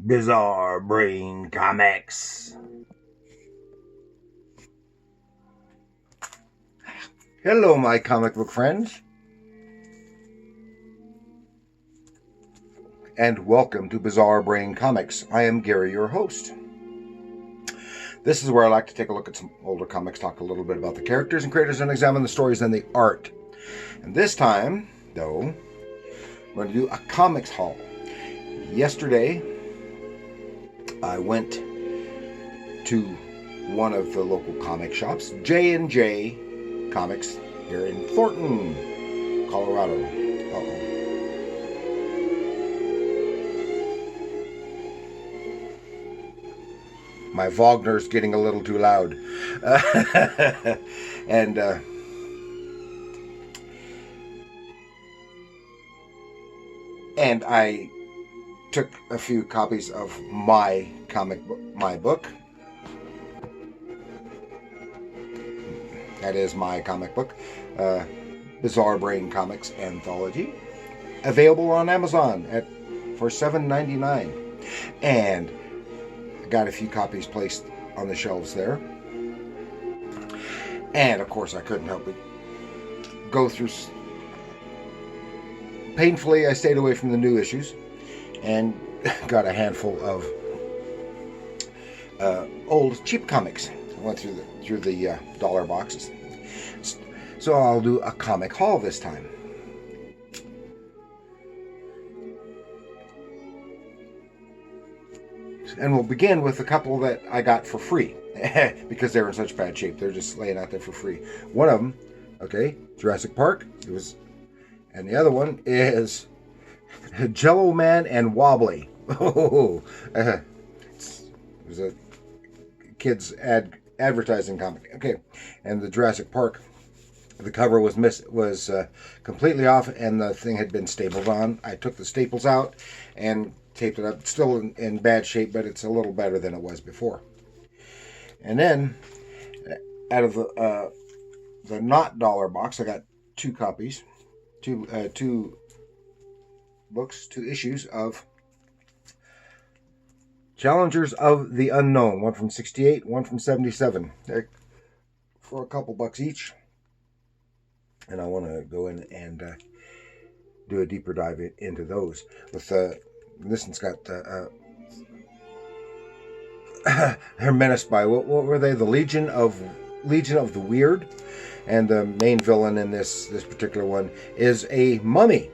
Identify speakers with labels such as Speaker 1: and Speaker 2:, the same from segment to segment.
Speaker 1: Bizarre Brain Comics. Hello, my comic book friends, and welcome to Bizarre Brain Comics. I am Gary, your host. This is where I like to take a look at some older comics, talk a little bit about the characters and creators, and examine the stories and the art. And this time, though, I'm going to do a comics haul. Yesterday, I went to one of the local comic shops, JNJ Comics, here in Thornton, Colorado. Uh-oh. My Wagner's getting a little too loud. And I took a few copies of my book. That is my comic book, Bizarre Brain Comics Anthology, available on Amazon for $7.99, and I got a few copies placed on the shelves there. And of course, I couldn't help but go through. Painfully, I stayed away from the new issues and got a handful of old cheap comics. I went through the dollar boxes. So I'll do a comic haul this time. And we'll begin with a couple that I got for free because they're in such bad shape. They're just laying out there for free. One of them, okay, Jurassic Park. And the other one is Jello Man and Wobbly. It was a kid's advertising comic. Okay, and the Jurassic Park, the cover was completely off, and the thing had been stapled on. I took the staples out and taped it up. Still in bad shape, but it's a little better than it was before. And then, out of the not dollar box, I got two copies. Two books, two issues of Challengers of the Unknown, one from 68, one from 77. They're for a couple bucks each. And I want to go in and do a deeper dive into those. With this one's got they're menaced by what were they? The Legion of the Weird. And the main villain in this particular one is a mummy.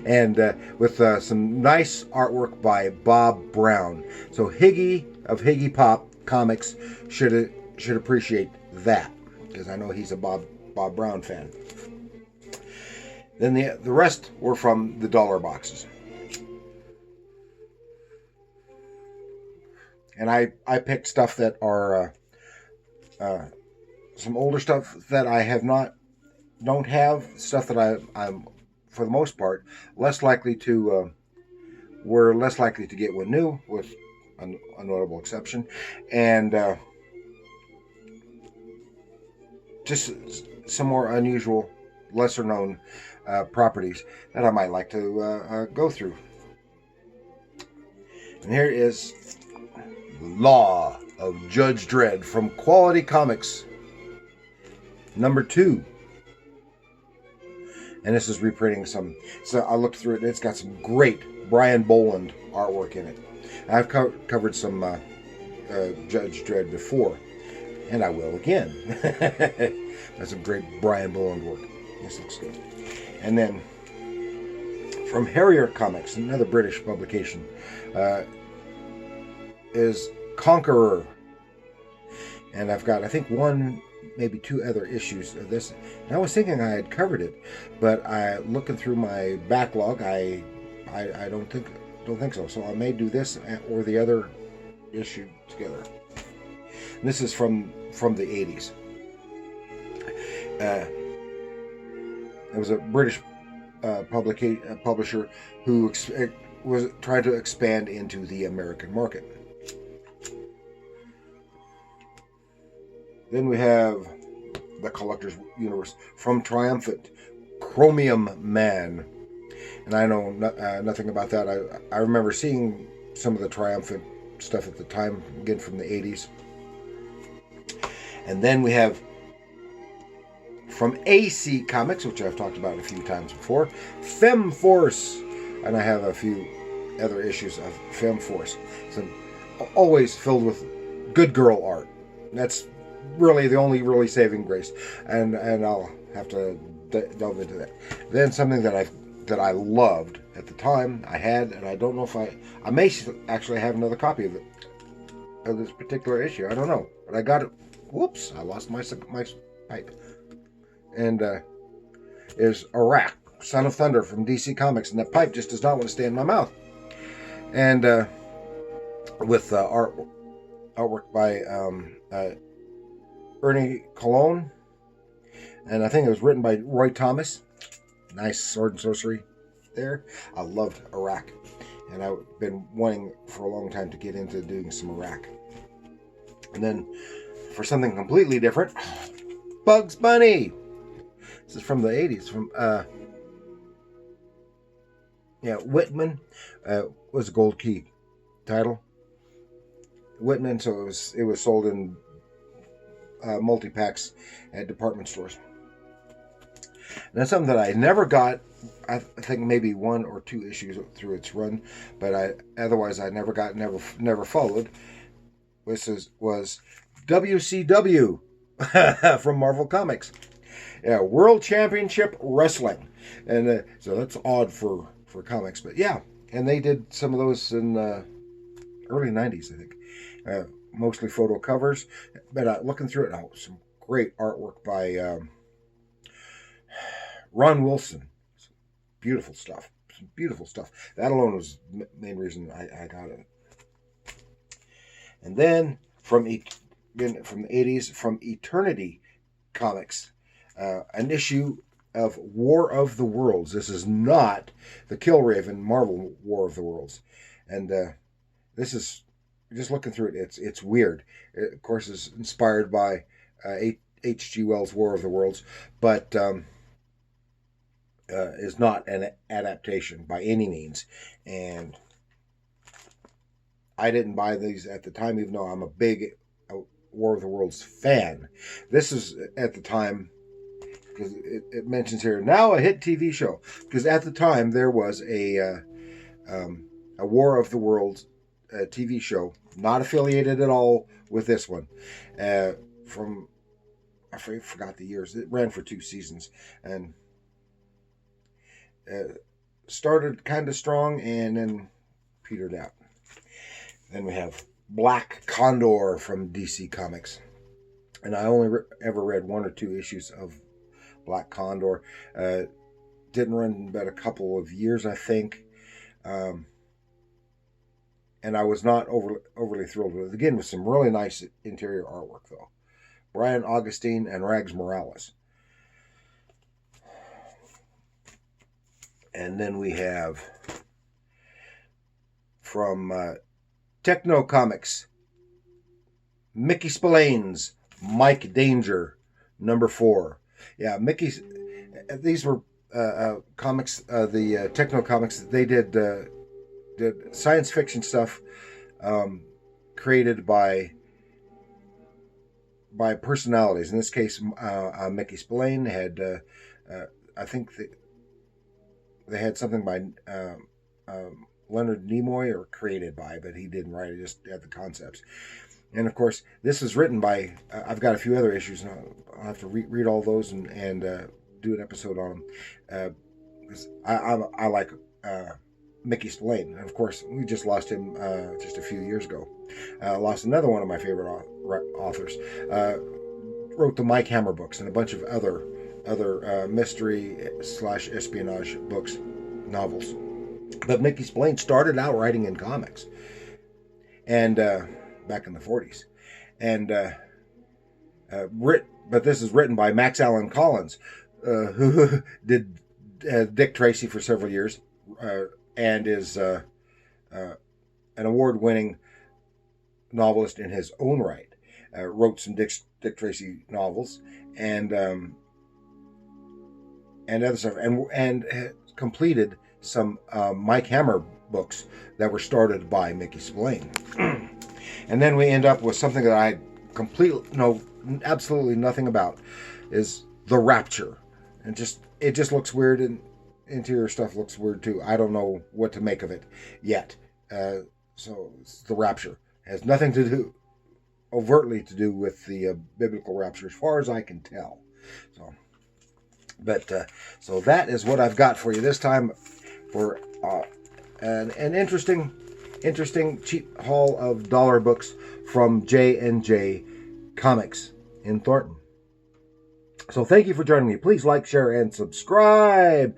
Speaker 1: And with some nice artwork by Bob Brown. So Higgy of Higgy Pop Comics should appreciate that, because I know he's a Bob Brown fan. Then the rest were from the dollar boxes. And I picked stuff that are some older stuff that I don't have, stuff that I'm for the most part less likely to get one new, with a notable exception, and just some more unusual, lesser known properties that I might like to go through. And here is Law of Judge Dredd from Quality Comics, number 2. And this is reprinting some. So I looked through it, and it's got some great Brian Boland artwork in it. I've covered some Judge Dredd before, and I will again. That's some great Brian Boland work. This looks good. And then from Harrier Comics, another British publication, is Conqueror. And I've got, I think, maybe 2 other issues of this. And I was thinking I had covered it, but looking through my backlog, I don't think so. So I may do this or the other issue together. And this is from the 80s. It was a British publisher who was trying to expand into the American market. Then we have the Collector's Universe from Triumphant, Chromium Man. And I know nothing about that. I remember seeing some of the triumphant stuff at the time, again from the 80s. And then we have from AC Comics, which I've talked about a few times before, Fem Force. And I have a few other issues of Fem Force. So always filled with good girl art. That's really the only really saving grace. And I'll have to delve into that. Then something that I loved at the time, I had, and I don't know if I may actually have another copy of it, of this particular issue. I don't know, but I got it. Whoops! I lost my pipe. And is Arak, Son of Thunder from DC Comics, and that pipe just does not want to stay in my mouth. And with artwork by Ernie Colon, and I think it was written by Roy Thomas. Nice sword and sorcery there. I loved Arak, and I've been wanting for a long time to get into doing some Arak. And then for something completely different, Bugs Bunny. This is from the 80s, from Whitman. Was a Gold Key title. Whitman, so it was sold in multi-packs at department stores. And that's something that I never got. I think maybe 1 or 2 issues through its run, but otherwise I never got, never followed. This was WCW from Marvel Comics. Yeah, World Championship Wrestling. And so that's odd for comics, but yeah. And they did some of those in early 90s, I think. Mostly photo covers. But looking through it, some great artwork by Ron Wilson. Some beautiful stuff. Some beautiful stuff. That alone was the main reason I got it. And then from the 80s, from Eternity Comics, an issue of War of the Worlds. This is not the Killraven Marvel War of the Worlds. And this is, just looking through it, it's weird. It, of course, is inspired by H.G. Wells' War of the Worlds, but is not an adaptation by any means. And I didn't buy these at the time, even though I'm a big War of the Worlds fan. This is at the time, because it mentions here, now a hit TV show. Because at the time there was a War of the Worlds TV show, not affiliated at all with this one. From, I forgot the years. It ran for 2 seasons and started kind of strong and then petered out. Then we have Black Condor from DC Comics. And I only ever read 1 or 2 issues of Black Condor. Didn't run but a couple of years, I think. And I was not overly thrilled with it. Again, with some really nice interior artwork, though. Brian Augustine and Rags Morales. And then we have from Techno Comics, Mickey Spillane's Mike Danger, #4. Yeah, Mickey's. These were comics. The Techno Comics. They did science fiction stuff, created by personalities. In this case, Mickey Spillane had. I think they had something by Leonard Nimoy, or created by, but he didn't write it, just had the concepts. And of course, this is written by, I've got a few other issues, and I'll have to read all those and do an episode on them. I like Mickey Spillane. And of course, we just lost him just a few years ago. Lost another one of my favorite authors. Wrote the Mike Hammer books and a bunch of other mystery/espionage books, novels. But Mickey Spillane started out writing in comics, and back in the 40s, and but this is written by Max Allan Collins, who did Dick Tracy for several years, and is an award-winning novelist in his own right. Wrote some Dick Tracy novels and other stuff, and completed some Mike Hammer books that were started by Mickey Spillane. And then we end up with something that I completely know absolutely nothing about, is the Rapture. And it just looks weird, and interior stuff looks weird too. I don't know what to make of it yet. So it's the Rapture. It has nothing to do, overtly to do, with the biblical rapture, as far as I can tell. So that is what I've got for you this time, for an interesting cheap haul of dollar books from JNJ Comics in Thornton. So thank you for joining me. Please like, share, and subscribe.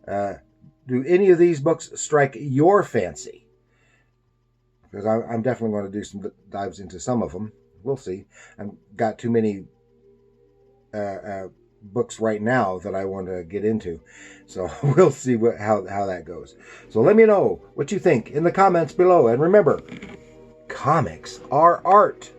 Speaker 1: Do any of these books strike your fancy? Because I'm definitely going to do some dives into some of them. We'll see. I've got too many books right now that I want to get into. So we'll see how that goes. So let me know what you think in the comments below. And remember, comics are art.